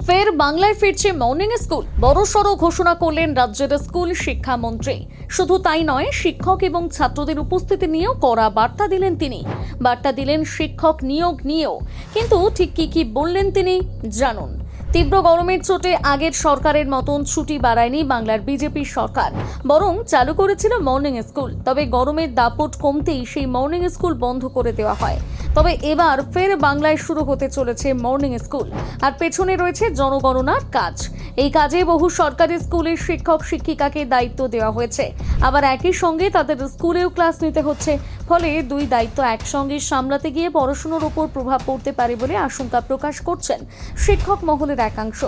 ফের বাংলায় ফিরছে মর্নিং স্কুল। বড়সড় ঘোষণা করলেন রাজ্যের স্কুল শিক্ষামন্ত্রী। শুধু তাই নয়, শিক্ষক এবং ছাত্রদের উপস্থিতি নিয়েও কড়া বার্তা দিলেন তিনি। বার্তা দিলেন শিক্ষক নিয়োগ নিয়েও। কিন্তু ঠিক কি বললেন তিনি জানুন। তীব্র গরমের চোটে আগের সরকারের মতন ছুটি বাড়ায়নি বাংলার বিজেপি সরকার, বরং চালু করেছিল মর্নিং স্কুল। তবে গরমের দাপট কমতেই সেই মর্নিং স্কুল বন্ধ করে দেওয়া হয়। তবে এবার ফের বাংলায় শুরু হতে চলেছে মর্নিং স্কুল, আর পেছনে রয়েছে জনগণনার কাজ। এই কাজে বহু সরকারি স্কুলের শিক্ষক শিক্ষিকাকে দায়িত্ব দেওয়া হয়েছে, আবার একই সঙ্গে তাদের স্কুলেও ক্লাস নিতে হচ্ছে। ফলে দুই দায়িত্ব একসঙ্গে সামলাতে গিয়ে পড়াশোনার উপর প্রভাব পড়তে পারে বলে আশঙ্কা প্রকাশ করছেন শিক্ষক মহলের একাংশ।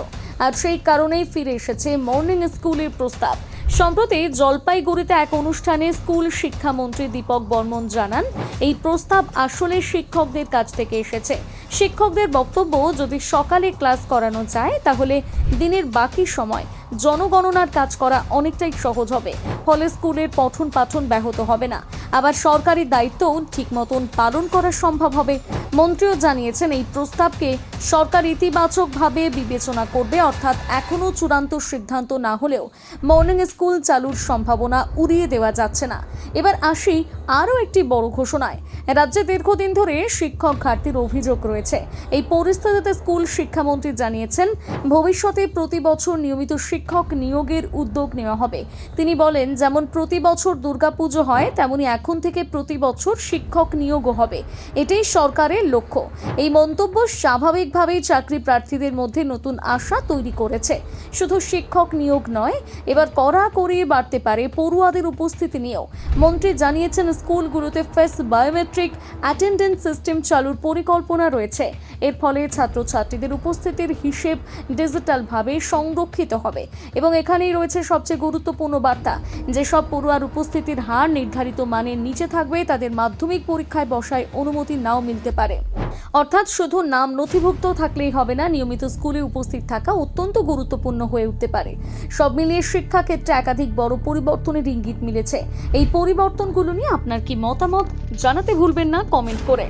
আর সেই কারণেই ফিরে এসেছে মর্নিং স্কুলের প্রস্তাব। সম্প্রতি জলপাইগুড়িতে এক অনুষ্ঠানে স্কুল শিক্ষামন্ত্রী দীপক বর্মন জানান, এই প্রস্তাব আসলে শিক্ষকদের কাছ থেকে এসেছে। শিক্ষকদের বক্তব্য, যদি সকালে ক্লাস করানো যায় তাহলে দিনের বাকি সময় জনগণনার কাজ করা অনেকটাই সহজ হবে। ফলে স্কুলের পঠন পাঠন ব্যাহত হবে না, আবার সরকারি দায়িত্ব ঠিক মতন পালন করা সম্ভব হবে। মন্ত্রীও জানিয়েছেন, এই প্রস্তাবকে সরকার ইতিবাচকভাবে বিবেচনা করবে, অর্থাৎ এখনও চূড়ান্ত সিদ্ধান্ত না হলেও মর্নিং স্কুল চালুর সম্ভাবনা উড়িয়ে দেওয়া যাচ্ছে না। এবার আসি আরও একটি বড় ঘোষণায়। রাজ্যে দীর্ঘদিন ধরে শিক্ষক ঘাটতির অভিযোগ রয়েছে। এই পরিস্থিতিতে স্কুল শিক্ষামন্ত্রী জানিয়েছেন, ভবিষ্যতে প্রতি বছর নিয়মিত শিক্ষক নিয়োগের উদ্যোগ নেওয়া হবে। তিনি বলেন, যেমন প্রতি বছর দুর্গাপুজো হয়, তেমনি এখন থেকে প্রতি বছর শিক্ষক নিয়োগও হবে। এটাই সরকারের লক্ষ্য। এই মন্তব্য স্বাভাবিকভাবেই চাকরি প্রার্থীদের মধ্যে নতুন আশা তৈরি করেছে। শুধু শিক্ষক নিয়োগ নয়, এবার কড়াকড়ি বাড়তে পারে পড়ুয়াদের উপস্থিতি নিয়েও। মন্ত্রী জানিয়েছেন, স্কুলগুলোতে ফেস বায়োমেট্রিক অ্যাটেন্ডেন্স সিস্টেম চালুর পরিকল্পনা রয়েছে। এর ফলে ছাত্রছাত্রীদের উপস্থিতির হিসেব ডিজিটালভাবে সংরক্ষিত হবে। এবং এখানেই রয়েছে সবচেয়ে গুরুত্বপূর্ণ বার্তা, যেসব পড়ুয়ার উপস্থিতির হার নির্ধারিত মানের নিচে থাকবে তাদের মাধ্যমিক পরীক্ষায় বসায় অনুমতি নাও মিলতে পারে। অর্থাৎ শুধু নাম নথিভুক্ত থাকলেই হবে না, নিয়মিত স্কুলে উপস্থিত থাকা অত্যন্ত গুরুত্বপূর্ণ হয়ে উঠতে পারে। সব মিলিয়ে শিক্ষাক্ষেত্রে একাধিক বড় পরিবর্তনের ইঙ্গিত মিলেছে। এই পরিবর্তনগুলো নিয়ে আপনার কি মতামত জানাতে ভুলবেন না কমেন্ট করে।